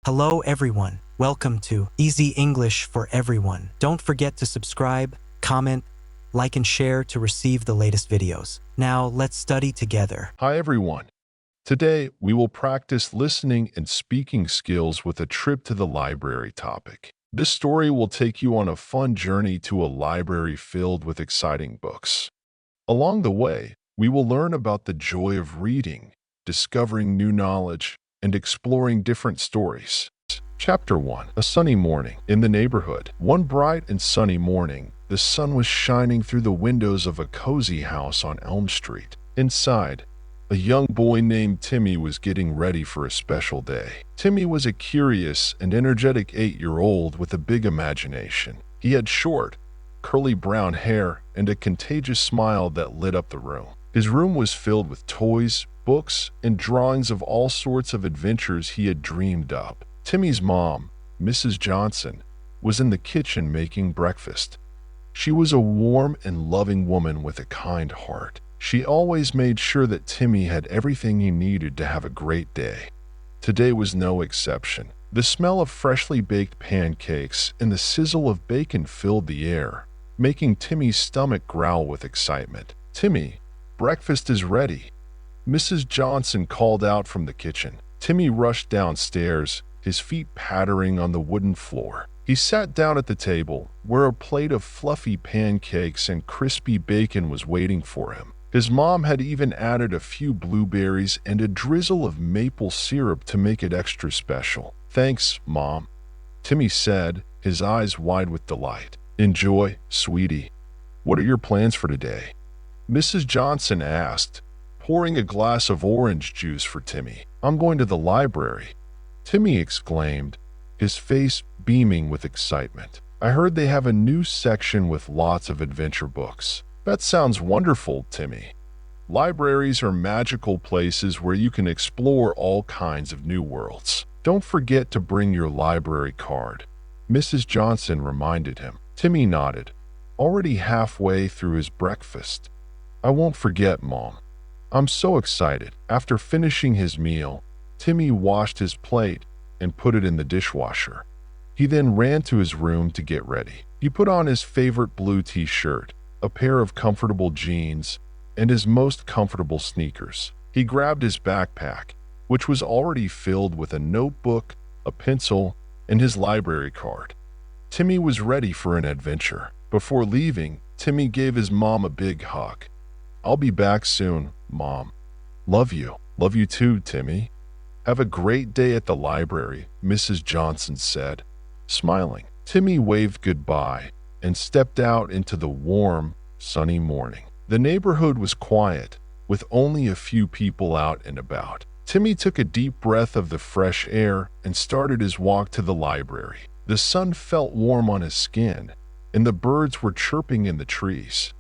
Hello everyone, welcome to Easy English for Everyone. Don't forget to subscribe, comment, like and share to receive the latest videos. Now let's study together. Hi everyone. Today we will practice listening and speaking skills with a trip to the library topic. This story will take you on a fun journey to a library filled with exciting books. Along the way, we will learn about the joy of reading, discovering new knowledge, and exploring different stories. Chapter 1. A sunny morning in the neighborhood. One bright and sunny morning, the sun was shining through the windows of a cozy house on Elm Street. Inside, a young boy named Timmy was getting ready for a special day. Timmy was a curious and energetic 8-year-old with a big imagination. He had short, curly brown hair and a contagious smile that lit up the room. His room was filled with toys, books, and drawings of all sorts of adventures he had dreamed up. Timmy's mom, Mrs. Johnson, was in the kitchen making breakfast. She was a warm and loving woman with a kind heart. She always made sure that Timmy had everything he needed to have a great day. Today was no exception. The smell of freshly baked pancakes and the sizzle of bacon filled the air, making Timmy's stomach growl with excitement. "Timmy, breakfast is ready," Mrs. Johnson called out from the kitchen. Timmy rushed downstairs, his feet pattering on the wooden floor. He sat down at the table, where a plate of fluffy pancakes and crispy bacon was waiting for him. His mom had even added a few blueberries and a drizzle of maple syrup to make it extra special. "Thanks, Mom," Timmy said, his eyes wide with delight. "Enjoy, sweetie. What are your plans for today?" Mrs. Johnson asked, pouring a glass of orange juice for Timmy. "I'm going to the library," Timmy exclaimed, his face beaming with excitement. "I heard they have a new section with lots of adventure books." "That sounds wonderful, Timmy. Libraries are magical places where you can explore all kinds of new worlds. Don't forget to bring your library card," Mrs. Johnson reminded him. Timmy nodded, already halfway through his breakfast. "I won't forget, Mom. I'm so excited." After finishing his meal, Timmy washed his plate and put it in the dishwasher. He then ran to his room to get ready. He put on his favorite blue t-shirt, a pair of comfortable jeans, and his most comfortable sneakers. He grabbed his backpack, which was already filled with a notebook, a pencil, and his library card. Timmy was ready for an adventure. Before leaving, Timmy gave his mom a big hug. "I'll be back soon, Mom. Love you." "Love you too, Timmy. Have a great day at the library," Mrs. Johnson said, smiling. Timmy waved goodbye and stepped out into the warm, sunny morning. The neighborhood was quiet, with only a few people out and about. Timmy took a deep breath of the fresh air and started his walk to the library. The sun felt warm on his skin, and the birds were chirping in the trees.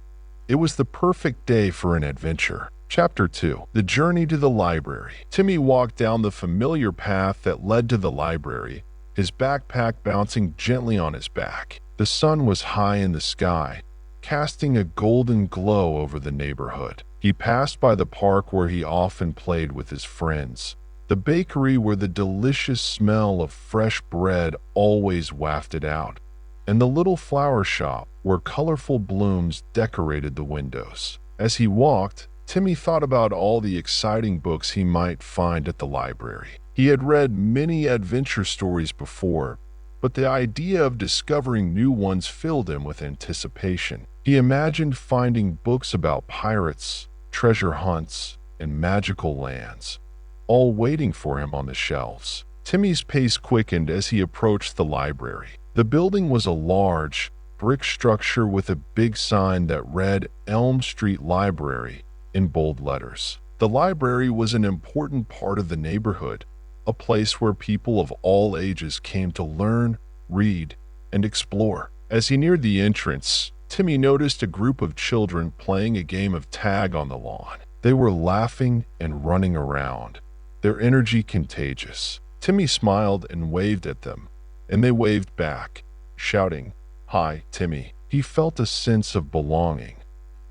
It was the perfect day for an adventure. Chapter 2. The Journey to the Library. Timmy walked down the familiar path that led to the library, his backpack bouncing gently on his back. The sun was high in the sky, casting a golden glow over the neighborhood. He passed by the park where he often played with his friends, the bakery where the delicious smell of fresh bread always wafted out, and the little flower shop where colorful blooms decorated the windows. As he walked, Timmy thought about all the exciting books he might find at the library. He had read many adventure stories before, but the idea of discovering new ones filled him with anticipation. He imagined finding books about pirates, treasure hunts, and magical lands, all waiting for him on the shelves. Timmy's pace quickened as he approached the library. The building was a large, brick structure with a big sign that read Elm Street Library in bold letters. The library was an important part of the neighborhood, a place where people of all ages came to learn, read, and explore. As he neared the entrance, Timmy noticed a group of children playing a game of tag on the lawn. They were laughing and running around, their energy contagious. Timmy smiled and waved at them, and they waved back, shouting, "Hi, Timmy." He felt a sense of belonging,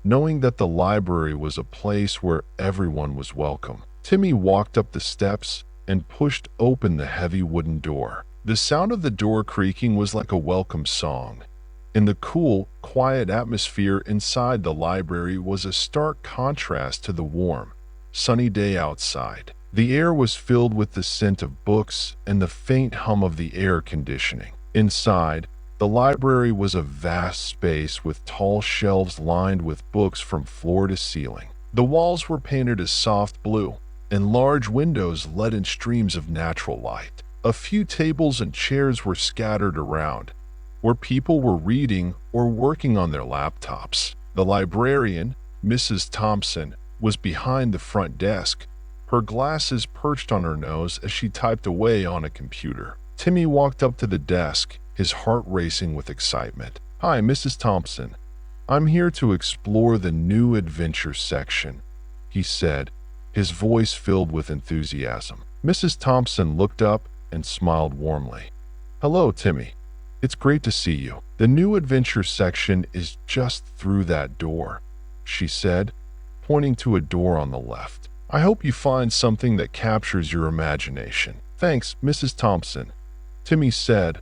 knowing that the library was a place where everyone was welcome. Timmy walked up the steps, and pushed open the heavy wooden door. The sound of the door creaking was like a welcome song. In the cool, quiet atmosphere inside the library was a stark contrast to the warm, sunny day outside. The air was filled with the scent of books and the faint hum of the air conditioning. Inside, the library was a vast space with tall shelves lined with books from floor to ceiling. The walls were painted a soft blue, and large windows let in streams of natural light. A few tables and chairs were scattered around, where people were reading or working on their laptops. The librarian, Mrs. Thompson, was behind the front desk, her glasses perched on her nose as she typed away on a computer. Timmy walked up to the desk, his heart racing with excitement. "Hi, Mrs. Thompson. I'm here to explore the new adventure section," he said, his voice filled with enthusiasm. Mrs. Thompson looked up and smiled warmly. "Hello, Timmy. It's great to see you. The new adventure section is just through that door," she said, pointing to a door on the left. "I hope you find something that captures your imagination." "Thanks, Mrs. Thompson," Timmy said,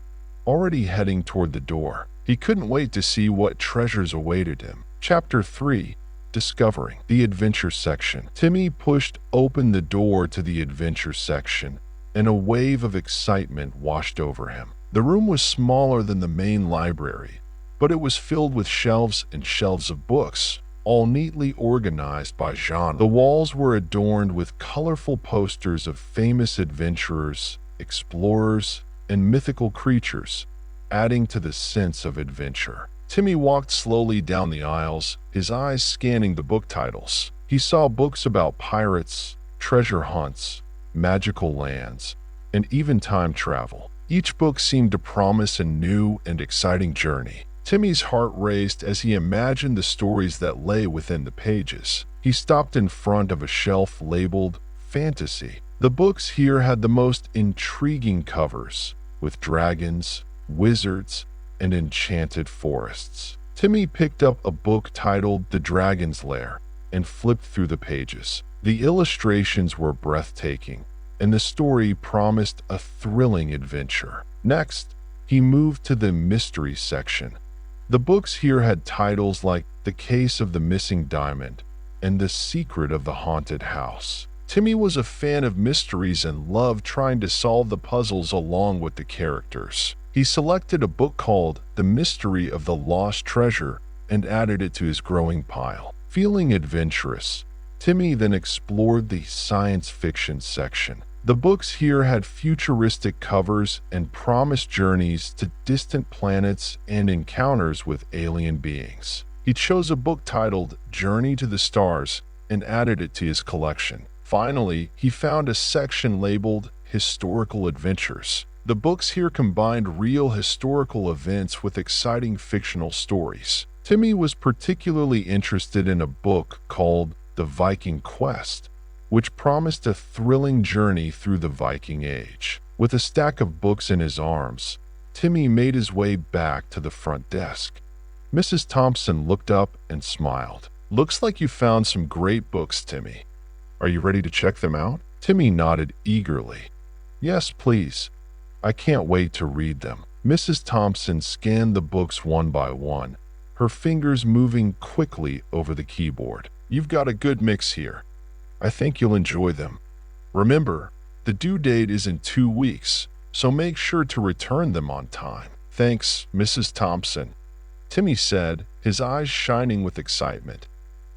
already heading toward the door. He couldn't wait to see what treasures awaited him. Chapter 3: Discovering the Adventure Section. Timmy pushed open the door to the Adventure Section, and a wave of excitement washed over him. The room was smaller than the main library, but it was filled with shelves and shelves of books, all neatly organized by genre. The walls were adorned with colorful posters of famous adventurers, explorers, and mythical creatures, adding to the sense of adventure. Timmy walked slowly down the aisles, his eyes scanning the book titles. He saw books about pirates, treasure hunts, magical lands, and even time travel. Each book seemed to promise a new and exciting journey. Timmy's heart raced as he imagined the stories that lay within the pages. He stopped in front of a shelf labeled Fantasy. The books here had the most intriguing covers, with dragons, wizards, and enchanted forests. Timmy picked up a book titled The Dragon's Lair and flipped through the pages. The illustrations were breathtaking, and the story promised a thrilling adventure. Next, he moved to the mystery section. The books here had titles like The Case of the Missing Diamond and The Secret of the Haunted House. Timmy was a fan of mysteries and loved trying to solve the puzzles along with the characters. He selected a book called The Mystery of the Lost Treasure and added it to his growing pile. Feeling adventurous, Timmy then explored the science fiction section. The books here had futuristic covers and promised journeys to distant planets and encounters with alien beings. He chose a book titled Journey to the Stars and added it to his collection. Finally, he found a section labeled Historical Adventures. The books here combined real historical events with exciting fictional stories. Timmy was particularly interested in a book called The Viking Quest, which promised a thrilling journey through the Viking Age. With a stack of books in his arms, Timmy made his way back to the front desk. Mrs. Thompson looked up and smiled. "Looks like you found some great books, Timmy. Are you ready to check them out?" Timmy nodded eagerly. "Yes, please. I can't wait to read them." Mrs. Thompson scanned the books one by one, her fingers moving quickly over the keyboard. "You've got a good mix here. I think you'll enjoy them. Remember, the due date is in 2 weeks, so make sure to return them on time." "Thanks, Mrs. Thompson," Timmy said, his eyes shining with excitement.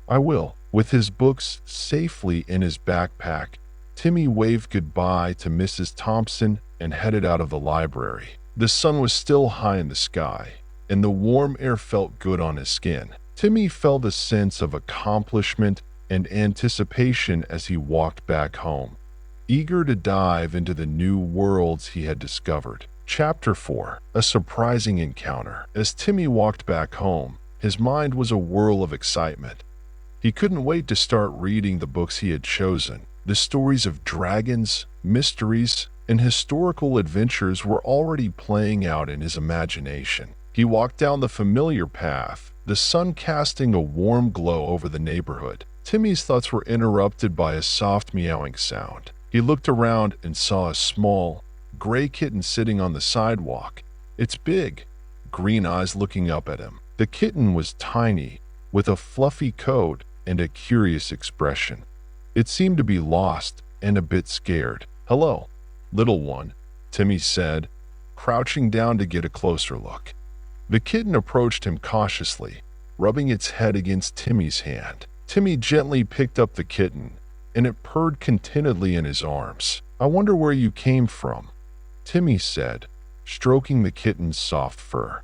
"I will." With his books safely in his backpack, Timmy waved goodbye to Mrs. Thompson and headed out of the library. The sun was still high in the sky, and the warm air felt good on his skin. Timmy felt a sense of accomplishment and anticipation as he walked back home, eager to dive into the new worlds he had discovered. Chapter 4: A Surprising Encounter. As Timmy walked back home, his mind was a whirl of excitement. He couldn't wait to start reading the books he had chosen. The stories of dragons, mysteries, and historical adventures were already playing out in his imagination. He walked down the familiar path, the sun casting a warm glow over the neighborhood. Timmy's thoughts were interrupted by a soft meowing sound. He looked around and saw a small, gray kitten sitting on the sidewalk, its big, green eyes looking up at him. The kitten was tiny, with a fluffy coat and a curious expression. It seemed to be lost and a bit scared. "Hello, little one," Timmy said, crouching down to get a closer look. The kitten approached him cautiously, rubbing its head against Timmy's hand. Timmy gently picked up the kitten, and it purred contentedly in his arms. "I wonder where you came from," Timmy said, stroking the kitten's soft fur.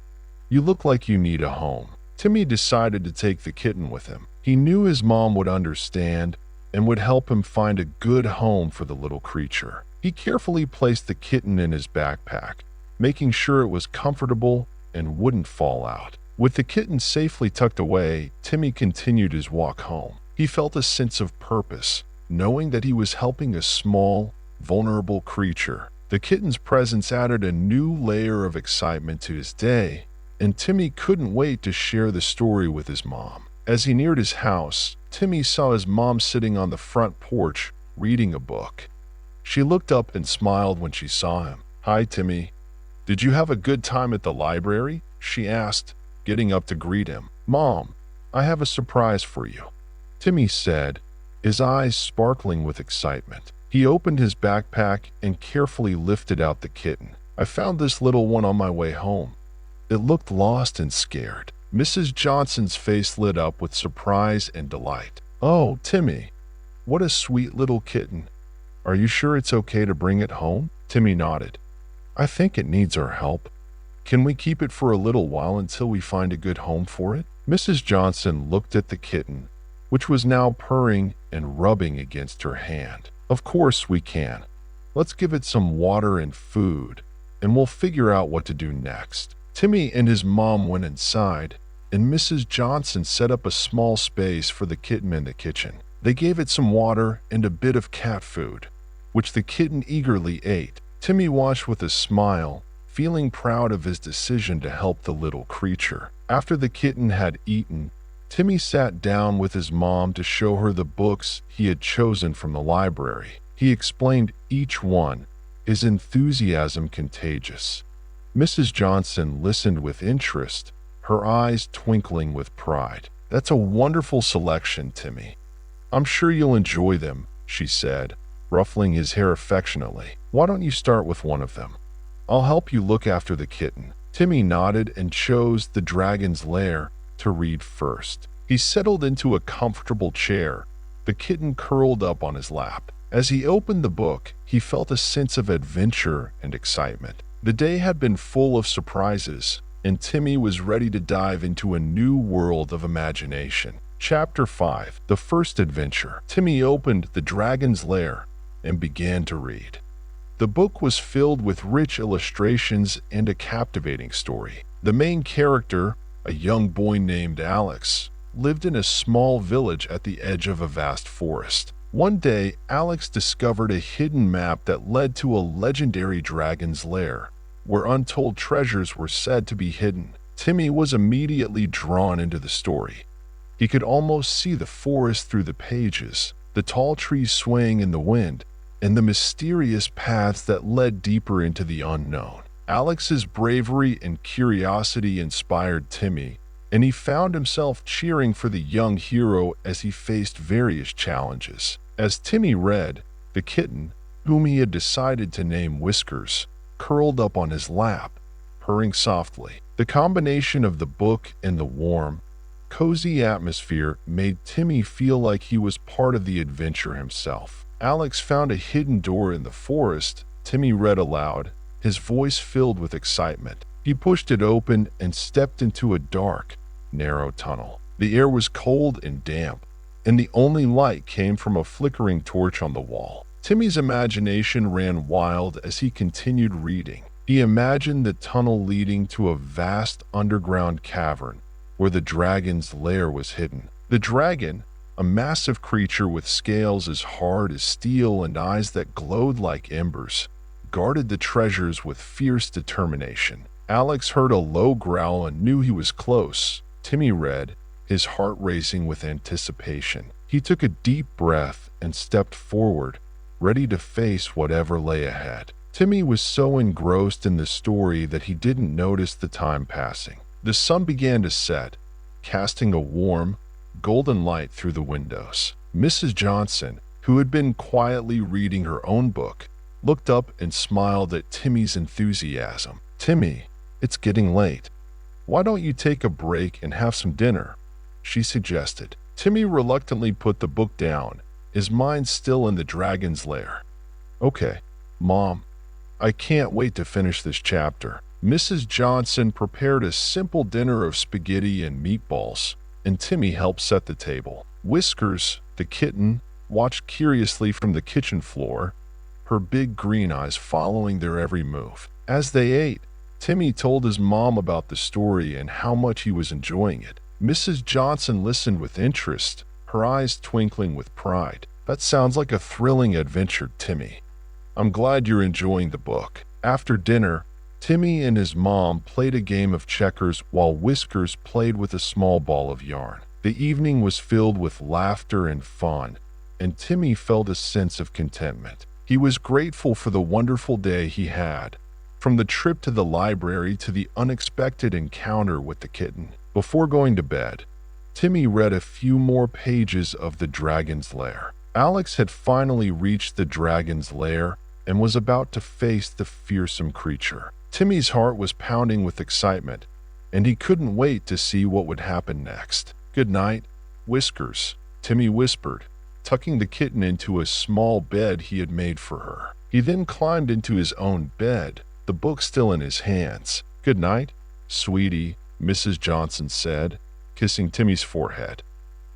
"You look like you need a home." Timmy decided to take the kitten with him. He knew his mom would understand and would help him find a good home for the little creature. He carefully placed the kitten in his backpack, making sure it was comfortable and wouldn't fall out. With the kitten safely tucked away, Timmy continued his walk home. He felt a sense of purpose, knowing that he was helping a small, vulnerable creature. The kitten's presence added a new layer of excitement to his day, and Timmy couldn't wait to share the story with his mom. As he neared his house, Timmy saw his mom sitting on the front porch, reading a book. She looked up and smiled when she saw him. "Hi, Timmy. Did you have a good time at the library?" she asked, getting up to greet him. "Mom, I have a surprise for you," Timmy said, his eyes sparkling with excitement. He opened his backpack and carefully lifted out the kitten. "I found this little one on my way home. It looked lost and scared." Mrs. Johnson's face lit up with surprise and delight. "Oh, Timmy, what a sweet little kitten. Are you sure it's okay to bring it home?" Timmy nodded. "I think it needs our help. Can we keep it for a little while until we find a good home for it?" Mrs. Johnson looked at the kitten, which was now purring and rubbing against her hand. "Of course we can. Let's give it some water and food, and we'll figure out what to do next." Timmy and his mom went inside, and Mrs. Johnson set up a small space for the kitten in the kitchen. They gave it some water and a bit of cat food, which the kitten eagerly ate. Timmy watched with a smile, feeling proud of his decision to help the little creature. After the kitten had eaten, Timmy sat down with his mom to show her the books he had chosen from the library. He explained each one, his enthusiasm contagious. Mrs. Johnson listened with interest, her eyes twinkling with pride. "That's a wonderful selection, Timmy. I'm sure you'll enjoy them," she said, ruffling his hair affectionately. "Why don't you start with one of them? I'll help you look after the kitten." Timmy nodded and chose The Dragon's Lair to read first. He settled into a comfortable chair, the kitten curled up on his lap. As he opened the book, he felt a sense of adventure and excitement. The day had been full of surprises, and Timmy was ready to dive into a new world of imagination. Chapter 5: The First Adventure. Timmy opened The Dragon's Lair and began to read. The book was filled with rich illustrations and a captivating story. The main character, a young boy named Alex, lived in a small village at the edge of a vast forest. One day, Alex discovered a hidden map that led to a legendary dragon's lair, where untold treasures were said to be hidden. Timmy was immediately drawn into the story. He could almost see the forest through the pages, the tall trees swaying in the wind, and the mysterious paths that led deeper into the unknown. Alex's bravery and curiosity inspired Timmy, and he found himself cheering for the young hero as he faced various challenges. As Timmy read, the kitten, whom he had decided to name Whiskers, curled up on his lap, purring softly. The combination of the book and the warm, cozy atmosphere made Timmy feel like he was part of the adventure himself. Alex found a hidden door in the forest. Timmy read aloud, his voice filled with excitement. He pushed it open and stepped into a dark, narrow tunnel. The air was cold and damp, and the only light came from a flickering torch on the wall. Timmy's imagination ran wild as he continued reading. He imagined the tunnel leading to a vast underground cavern where the dragon's lair was hidden. The dragon, a massive creature with scales as hard as steel and eyes that glowed like embers, guarded the treasures with fierce determination. Alex heard a low growl and knew he was close. Timmy read, his heart racing with anticipation. He took a deep breath and stepped forward, ready to face whatever lay ahead. Timmy was so engrossed in the story that he didn't notice the time passing. The sun began to set, casting a warm, golden light through the windows. Mrs. Johnson, who had been quietly reading her own book, looked up and smiled at Timmy's enthusiasm. "Timmy, it's getting late. Why don't you take a break and have some dinner?" she suggested. Timmy reluctantly put the book down, his mind still in the dragon's lair. "Okay, Mom, I can't wait to finish this chapter." Mrs. Johnson prepared a simple dinner of spaghetti and meatballs, and Timmy helped set the table. Whiskers, the kitten, watched curiously from the kitchen floor, her big green eyes following their every move. As they ate, Timmy told his mom about the story and how much he was enjoying it. Mrs. Johnson listened with interest, her eyes twinkling with pride. "That sounds like a thrilling adventure, Timmy. I'm glad you're enjoying the book." After dinner, Timmy and his mom played a game of checkers while Whiskers played with a small ball of yarn. The evening was filled with laughter and fun, and Timmy felt a sense of contentment. He was grateful for the wonderful day he had, from the trip to the library to the unexpected encounter with the kitten. Before going to bed, Timmy read a few more pages of The Dragon's Lair. Alex had finally reached the dragon's lair and was about to face the fearsome creature. Timmy's heart was pounding with excitement, and he couldn't wait to see what would happen next. "Good night, Whiskers," Timmy whispered, tucking the kitten into a small bed he had made for her. He then climbed into his own bed, the book still in his hands. "Good night, sweetie," Mrs. Johnson said, kissing Timmy's forehead.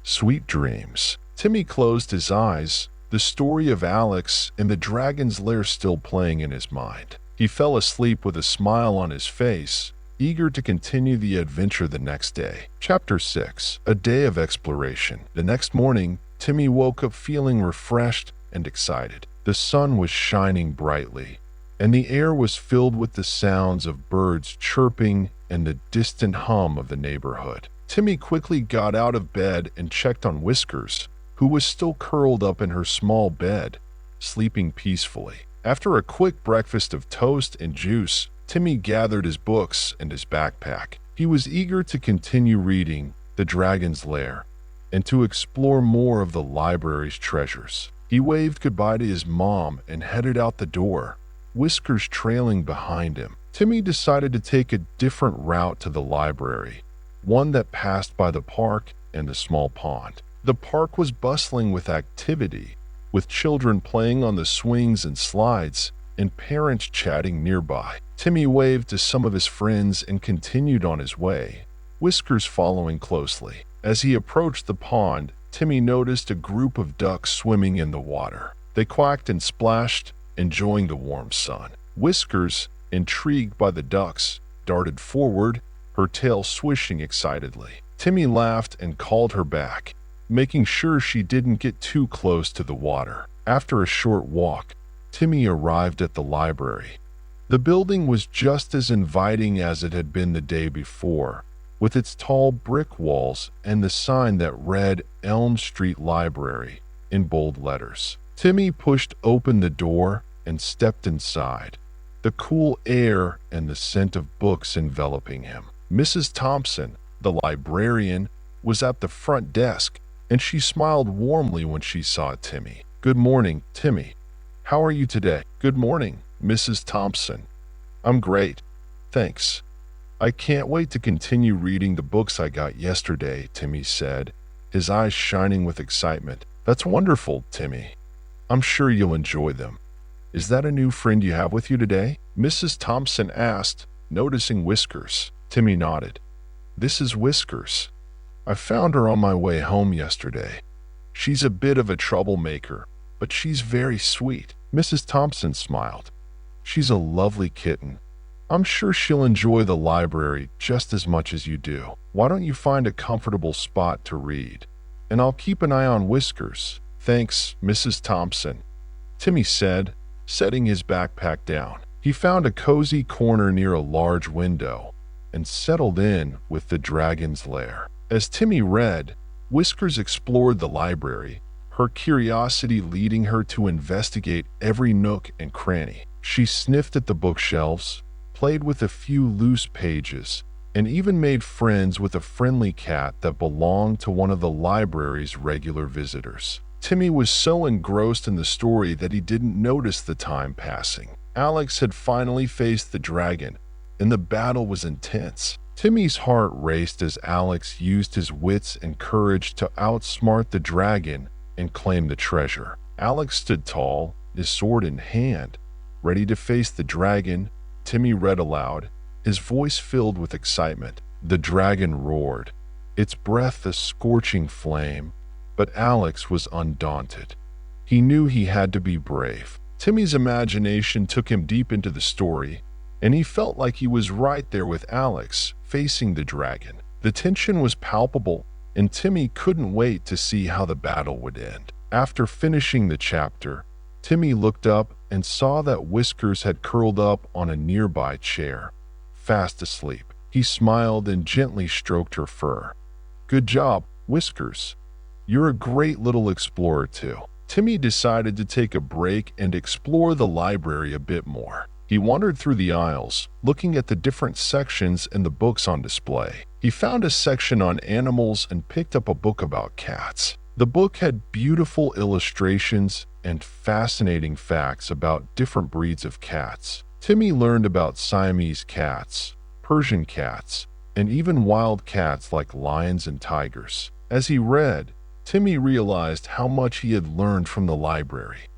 "Sweet dreams." Timmy closed his eyes, the story of Alex and the dragon's lair still playing in his mind. He fell asleep with a smile on his face, eager to continue the adventure the next day. Chapter 6. A Day of Exploration. The next morning, Timmy woke up feeling refreshed and excited. The sun was shining brightly, and the air was filled with the sounds of birds chirping and the distant hum of the neighborhood. Timmy quickly got out of bed and checked on Whiskers, who was still curled up in her small bed, sleeping peacefully. After a quick breakfast of toast and juice, Timmy gathered his books and his backpack. He was eager to continue reading The Dragon's Lair and to explore more of the library's treasures. He waved goodbye to his mom and headed out the door, Whiskers trailing behind him. Timmy decided to take a different route to the library, one that passed by the park and the small pond. The park was bustling with activity, with children playing on the swings and slides and parents chatting nearby. Timmy waved to some of his friends and continued on his way, Whiskers following closely. As he approached the pond, Timmy noticed a group of ducks swimming in the water. They quacked and splashed, enjoying the warm sun. Whiskers, intrigued by the ducks, darted forward, her tail swishing excitedly. Timmy laughed and called her back, making sure she didn't get too close to the water. After a short walk, Timmy arrived at the library. The building was just as inviting as it had been the day before, with its tall brick walls and the sign that read Elm Street Library in bold letters. Timmy pushed open the door and stepped inside, the cool air and the scent of books enveloping him. Mrs. Thompson, the librarian, was at the front desk, and she smiled warmly when she saw Timmy. "Good morning, Timmy. How are you today?" "Good morning, Mrs. Thompson. I'm great, thanks. I can't wait to continue reading the books I got yesterday," Timmy said, his eyes shining with excitement. "That's wonderful, Timmy. I'm sure you'll enjoy them. Is that a new friend you have with you today?" Mrs. Thompson asked, noticing Whiskers. Timmy nodded. "This is Whiskers. I found her on my way home yesterday. She's a bit of a troublemaker, but she's very sweet." Mrs. Thompson smiled. "She's a lovely kitten. I'm sure she'll enjoy the library just as much as you do. Why don't you find a comfortable spot to read? And I'll keep an eye on Whiskers." "Thanks, Mrs. Thompson," Timmy said, setting his backpack down. He found a cozy corner near a large window and settled in with The Dragon's Lair. As Timmy read, Whiskers explored the library, her curiosity leading her to investigate every nook and cranny. She sniffed at the bookshelves, played with a few loose pages, and even made friends with a friendly cat that belonged to one of the library's regular visitors. Timmy was so engrossed in the story that he didn't notice the time passing. Alex had finally faced the dragon, and the battle was intense. Timmy's heart raced as Alex used his wits and courage to outsmart the dragon and claim the treasure. Alex stood tall, his sword in hand, ready to face the dragon. Timmy read aloud, his voice filled with excitement. The dragon roared, its breath a scorching flame, but Alex was undaunted. He knew he had to be brave. Timmy's imagination took him deep into the story, and he felt like he was right there with Alex, facing the dragon. The tension was palpable, and Timmy couldn't wait to see how the battle would end. After finishing the chapter, Timmy looked up and saw that Whiskers had curled up on a nearby chair, fast asleep. He smiled and gently stroked her fur. "Good job, Whiskers. You're a great little explorer too." Timmy decided to take a break and explore the library a bit more. He wandered through the aisles, looking at the different sections and the books on display. He found a section on animals and picked up a book about cats. The book had beautiful illustrations and fascinating facts about different breeds of cats. Timmy learned about Siamese cats, Persian cats, and even wild cats like lions and tigers. As he read, Timmy realized how much he had learned from the library.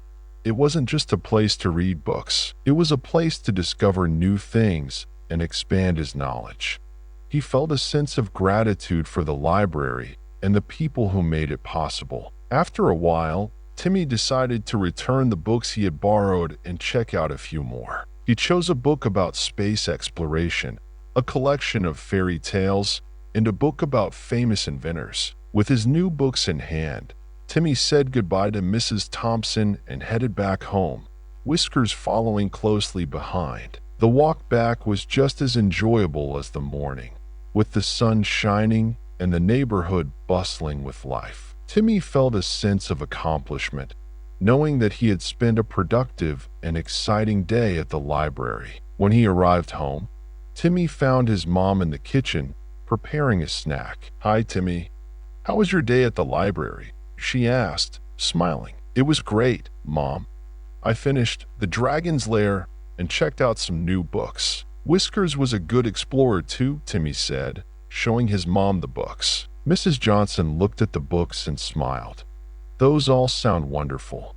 It wasn't just a place to read books. It was a place to discover new things and expand his knowledge. He felt a sense of gratitude for the library and the people who made it possible. After a while, Timmy decided to return the books he had borrowed and check out a few more. He chose a book about space exploration, a collection of fairy tales, and a book about famous inventors. With his new books in hand, Timmy said goodbye to Mrs. Thompson and headed back home, Whiskers following closely behind. The walk back was just as enjoyable as the morning, with the sun shining and the neighborhood bustling with life. Timmy felt a sense of accomplishment, knowing that he had spent a productive and exciting day at the library. When he arrived home, Timmy found his mom in the kitchen preparing a snack. "Hi, Timmy. How was your day at the library?" she asked, smiling. "It was great, Mom. I finished The Dragon's Lair and checked out some new books." Whiskers was a good explorer too, Timmy said, showing his mom the books. Mrs. Johnson looked at the books and smiled. "Those all sound wonderful.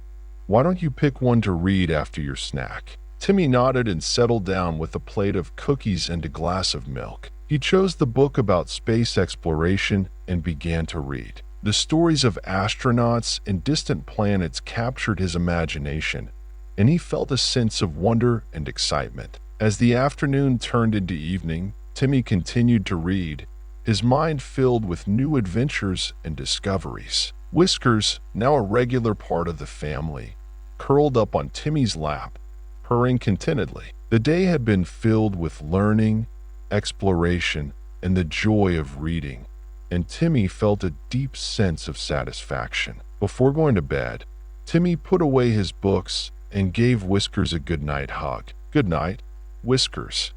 Why don't you pick one to read after your snack?" Timmy nodded and settled down with a plate of cookies and a glass of milk. He chose the book about space exploration and began to read. The stories of astronauts and distant planets captured his imagination, and he felt a sense of wonder and excitement. As the afternoon turned into evening, Timmy continued to read, his mind filled with new adventures and discoveries. Whiskers, now a regular part of the family, curled up on Timmy's lap, purring contentedly. The day had been filled with learning, exploration, and the joy of reading, and Timmy felt a deep sense of satisfaction. Before going to bed, Timmy put away his books and gave Whiskers a goodnight hug. "Good night, Whiskers.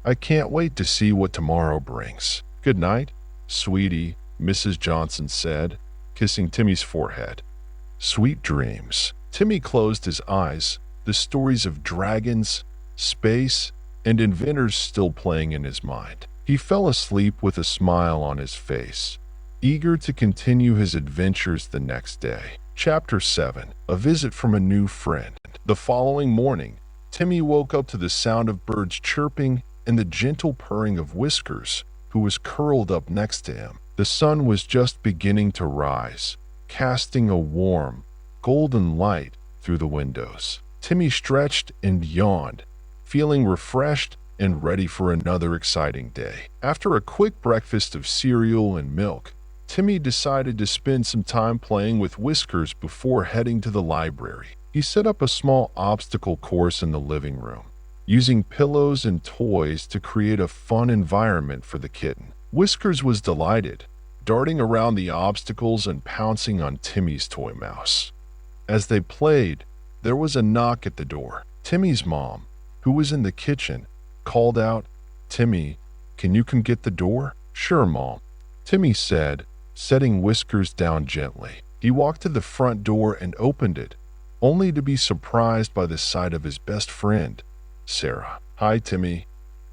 I can't wait to see what tomorrow brings." "Good night, sweetie," Mrs. Johnson said, kissing Timmy's forehead. "Sweet dreams." Timmy closed his eyes, the stories of dragons, space, and inventors still playing in his mind. He fell asleep with a smile on his face, eager to continue his adventures the next day. Chapter 7. A Visit from a New Friend. The following morning, Timmy woke up to the sound of birds chirping and the gentle purring of Whiskers, who was curled up next to him. The sun was just beginning to rise, casting a warm, golden light through the windows. Timmy stretched and yawned, feeling refreshed and ready for another exciting day. After a quick breakfast of cereal and milk, Timmy decided to spend some time playing with Whiskers before heading to the library. He set up a small obstacle course in the living room, using pillows and toys to create a fun environment for the kitten. Whiskers was delighted, darting around the obstacles and pouncing on Timmy's toy mouse. As they played, there was a knock at the door. Timmy's mom, who was in the kitchen, called out, "Timmy, can you come get the door?" "Sure, Mom," Timmy said, setting Whiskers down gently. He walked to the front door and opened it, only to be surprised by the sight of his best friend, Sarah. "Hi, Timmy,"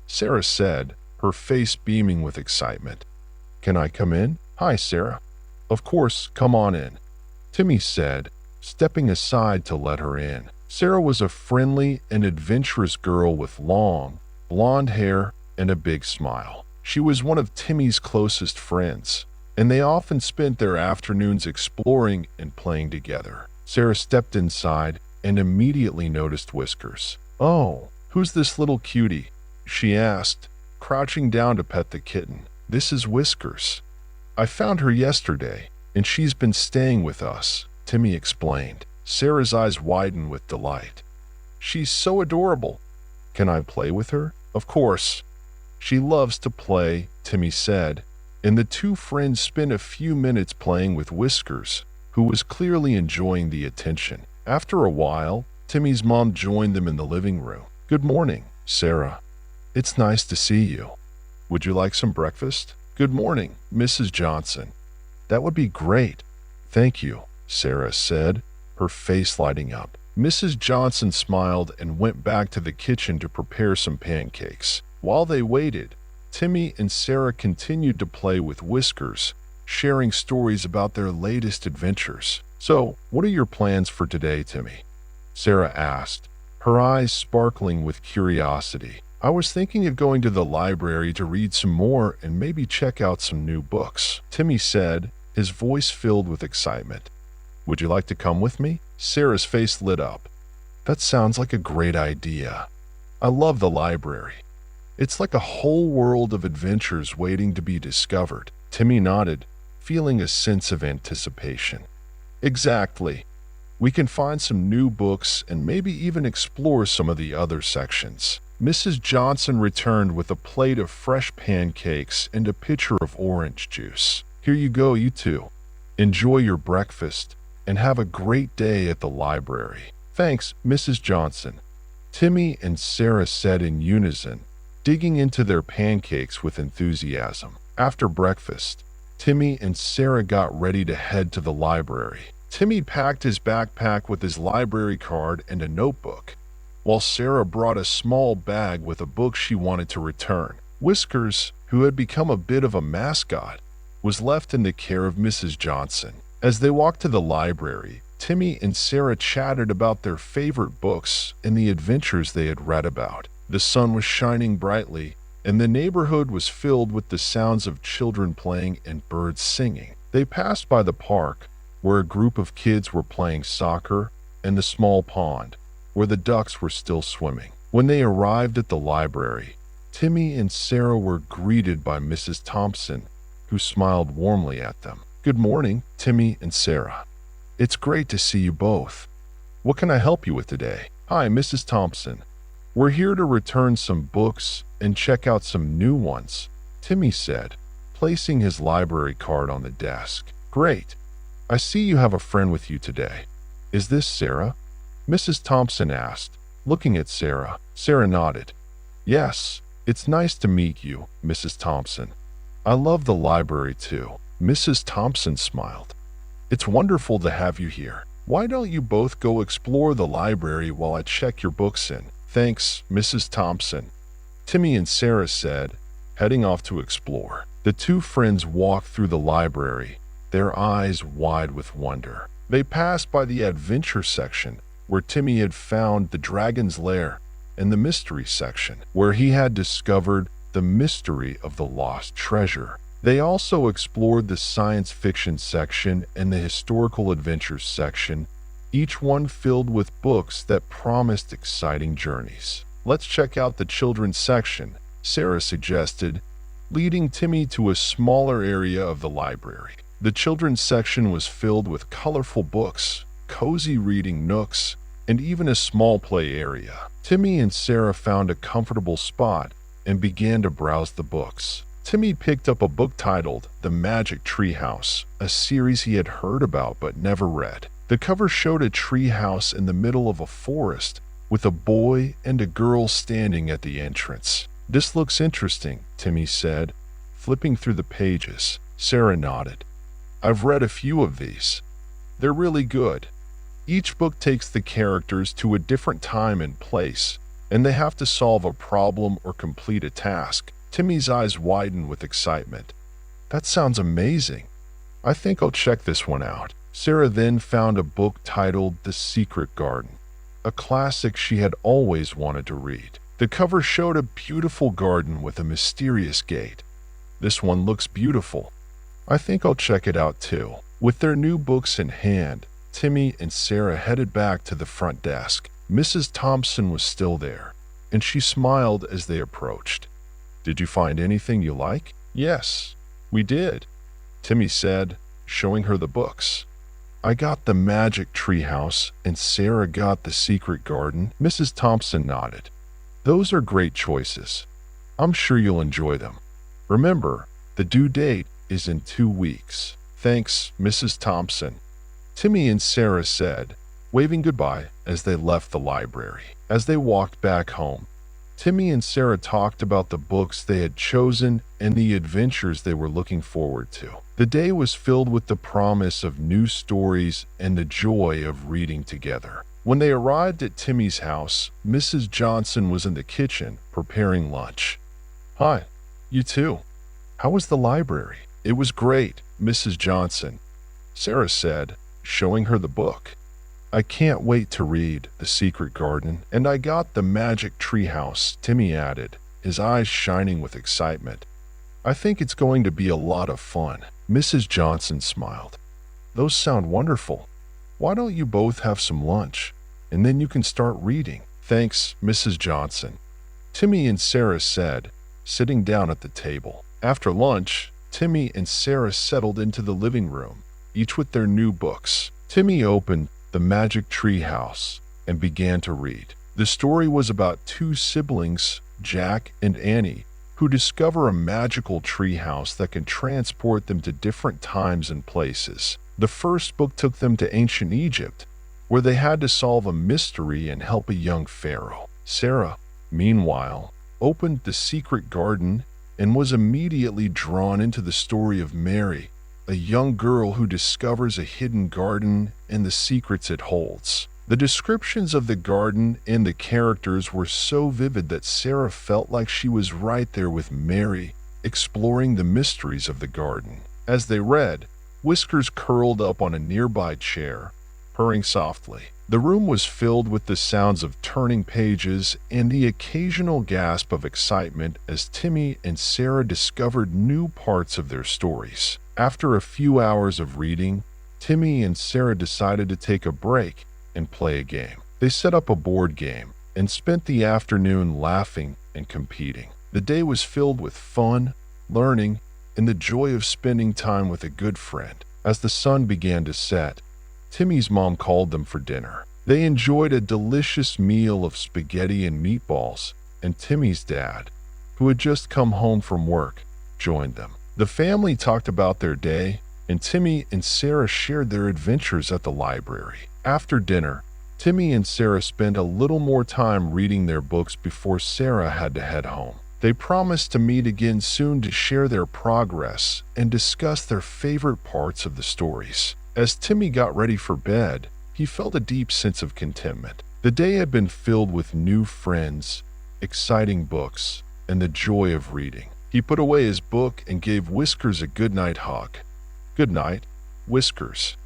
Sarah said, her face beaming with excitement. "Can I come in?" "Hi, Sarah." "Of course, come on in," Timmy said, stepping aside to let her in. Sarah was a friendly and adventurous girl with long, blonde hair and a big smile. She was one of Timmy's closest friends, and they often spent their afternoons exploring and playing together. Sarah stepped inside and immediately noticed Whiskers. "Oh, who's this little cutie?" she asked, crouching down to pet the kitten. "This is Whiskers. I found her yesterday, and she's been staying with us," Timmy explained. Sarah's eyes widened with delight. "She's so adorable. Can I play with her?" "Of course. She loves to play," Timmy said, and the two friends spent a few minutes playing with Whiskers, who was clearly enjoying the attention. After a while, Timmy's mom joined them in the living room. "Good morning, Sarah. It's nice to see you. Would you like some breakfast?" "Good morning, Mrs. Johnson." "That would be great. Thank you," Sarah said, her face lighting up. Mrs. Johnson smiled and went back to the kitchen to prepare some pancakes. While they waited, Timmy and Sarah continued to play with Whiskers, sharing stories about their latest adventures. "So, what are your plans for today, Timmy?" Sarah asked, her eyes sparkling with curiosity. "I was thinking of going to the library to read some more and maybe check out some new books," Timmy said, his voice filled with excitement. "Would you like to come with me?" Sarah's face lit up. "That sounds like a great idea. I love the library. It's like a whole world of adventures waiting to be discovered." Timmy nodded, feeling a sense of anticipation. "Exactly. We can find some new books and maybe even explore some of the other sections." Mrs. Johnson returned with a plate of fresh pancakes and a pitcher of orange juice. "Here you go, you two. Enjoy your breakfast and have a great day at the library." "Thanks, Mrs. Johnson," Timmy and Sarah said in unison, digging into their pancakes with enthusiasm. After breakfast, Timmy and Sarah got ready to head to the library. Timmy packed his backpack with his library card and a notebook, while Sarah brought a small bag with a book she wanted to return. Whiskers, who had become a bit of a mascot, was left in the care of Mrs. Johnson. As they walked to the library, Timmy and Sarah chatted about their favorite books and the adventures they had read about. The sun was shining brightly, and the neighborhood was filled with the sounds of children playing and birds singing. They passed by the park, where a group of kids were playing soccer, and the small pond, where the ducks were still swimming. When they arrived at the library, Timmy and Sarah were greeted by Mrs. Thompson, who smiled warmly at them. "Good morning, Timmy and Sarah. It's great to see you both. What can I help you with today?" "Hi, Mrs. Thompson. We're here to return some books and check out some new ones," Timmy said, placing his library card on the desk. "Great. I see you have a friend with you today. Is this Sarah?" Mrs. Thompson asked, looking at Sarah. Sarah nodded. "Yes, it's nice to meet you, Mrs. Thompson. I love the library too." Mrs. Thompson smiled. "It's wonderful to have you here. Why don't you both go explore the library while I check your books in?" "Thanks, Mrs. Thompson," Timmy and Sarah said, heading off to explore. The two friends walked through the library, their eyes wide with wonder. They passed by the adventure section, where Timmy had found the dragon's lair, and the mystery section, where he had discovered the mystery of the lost treasure. They also explored the science fiction section and the historical adventures section, each one filled with books that promised exciting journeys. "Let's check out the children's section," Sarah suggested, leading Timmy to a smaller area of the library. The children's section was filled with colorful books, cozy reading nooks, and even a small play area. Timmy and Sarah found a comfortable spot and began to browse the books. Timmy picked up a book titled The Magic Treehouse, a series he had heard about but never read. The cover showed a treehouse in the middle of a forest with a boy and a girl standing at the entrance. "This looks interesting," Timmy said, flipping through the pages. Sarah nodded. "I've read a few of these. They're really good. Each book takes the characters to a different time and place, and they have to solve a problem or complete a task." Timmy's eyes widened with excitement. "That sounds amazing. I think I'll check this one out." Sarah then found a book titled The Secret Garden, a classic she had always wanted to read. The cover showed a beautiful garden with a mysterious gate. "This one looks beautiful. I think I'll check it out too." With their new books in hand, Timmy and Sarah headed back to the front desk. Mrs. Thompson was still there, and she smiled as they approached. "Did you find anything you like?" "Yes, we did," Timmy said, showing her the books. "I got The Magic Treehouse, and Sarah got The Secret Garden." Mrs. Thompson nodded. "Those are great choices. I'm sure you'll enjoy them. Remember, the due date is in 2 weeks. "Thanks, Mrs. Thompson," Timmy and Sarah said, waving goodbye as they left the library. As they walked back home, Timmy and Sarah talked about the books they had chosen and the adventures they were looking forward to. The day was filled with the promise of new stories and the joy of reading together. When they arrived at Timmy's house, Mrs. Johnson was in the kitchen preparing lunch. "Hi, you too. How was the library?" "It was great, Mrs. Johnson," Sarah said, showing her the book. "I can't wait to read The Secret Garden, and I got The Magic Treehouse," Timmy added, his eyes shining with excitement. "I think it's going to be a lot of fun." Mrs. Johnson smiled. "Those sound wonderful. Why don't you both have some lunch, and then you can start reading?" "Thanks, Mrs. Johnson," Timmy and Sarah said, sitting down at the table. After lunch, Timmy and Sarah settled into the living room, each with their new books. Timmy opened The Magic Treehouse and began to read. The story was about 2 siblings, Jack and Annie, who discover a magical treehouse that can transport them to different times and places. The first book took them to ancient Egypt, where they had to solve a mystery and help a young pharaoh. Sarah, meanwhile, opened The Secret Garden and was immediately drawn into the story of Mary, a young girl who discovers a hidden garden and the secrets it holds. The descriptions of the garden and the characters were so vivid that Sarah felt like she was right there with Mary, exploring the mysteries of the garden. As they read, Whiskers curled up on a nearby chair, purring softly. The room was filled with the sounds of turning pages and the occasional gasp of excitement as Timmy and Sarah discovered new parts of their stories. After a few hours of reading, Timmy and Sarah decided to take a break and play a game. They set up a board game and spent the afternoon laughing and competing. The day was filled with fun, learning, and the joy of spending time with a good friend. As the sun began to set, Timmy's mom called them for dinner. They enjoyed a delicious meal of spaghetti and meatballs, and Timmy's dad, who had just come home from work, joined them. The family talked about their day, and Timmy and Sarah shared their adventures at the library. After dinner, Timmy and Sarah spent a little more time reading their books before Sarah had to head home. They promised to meet again soon to share their progress and discuss their favorite parts of the stories. As Timmy got ready for bed, he felt a deep sense of contentment. The day had been filled with new friends, exciting books, and the joy of reading. He put away his book and gave Whiskers a goodnight hug. "Good night, Whiskers.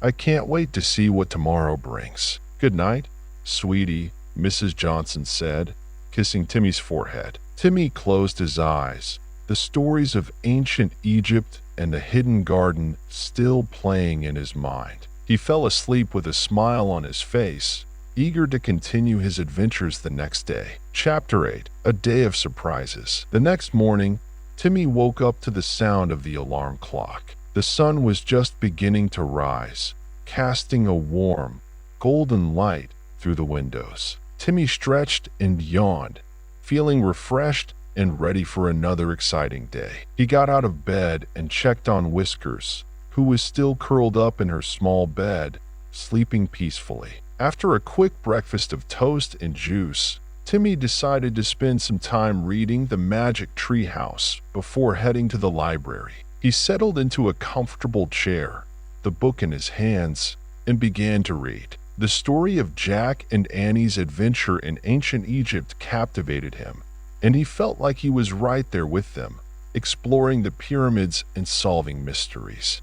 I can't wait to see what tomorrow brings." "Good night, sweetie," Mrs. Johnson said, kissing Timmy's forehead. Timmy closed his eyes, the stories of ancient Egypt and the hidden garden still playing in his mind. He fell asleep with a smile on his face, eager to continue his adventures the next day. Chapter 8: A Day of Surprises. The next morning, Timmy woke up to the sound of the alarm clock. The sun was just beginning to rise, casting a warm, golden light through the windows. Timmy stretched and yawned, feeling refreshed and ready for another exciting day. He got out of bed and checked on Whiskers, who was still curled up in her small bed, sleeping peacefully. After a quick breakfast of toast and juice, Timmy decided to spend some time reading The Magic Tree House before heading to the library. He settled into a comfortable chair, the book in his hands, and began to read. The story of Jack and Annie's adventure in ancient Egypt captivated him, and he felt like he was right there with them, exploring the pyramids and solving mysteries.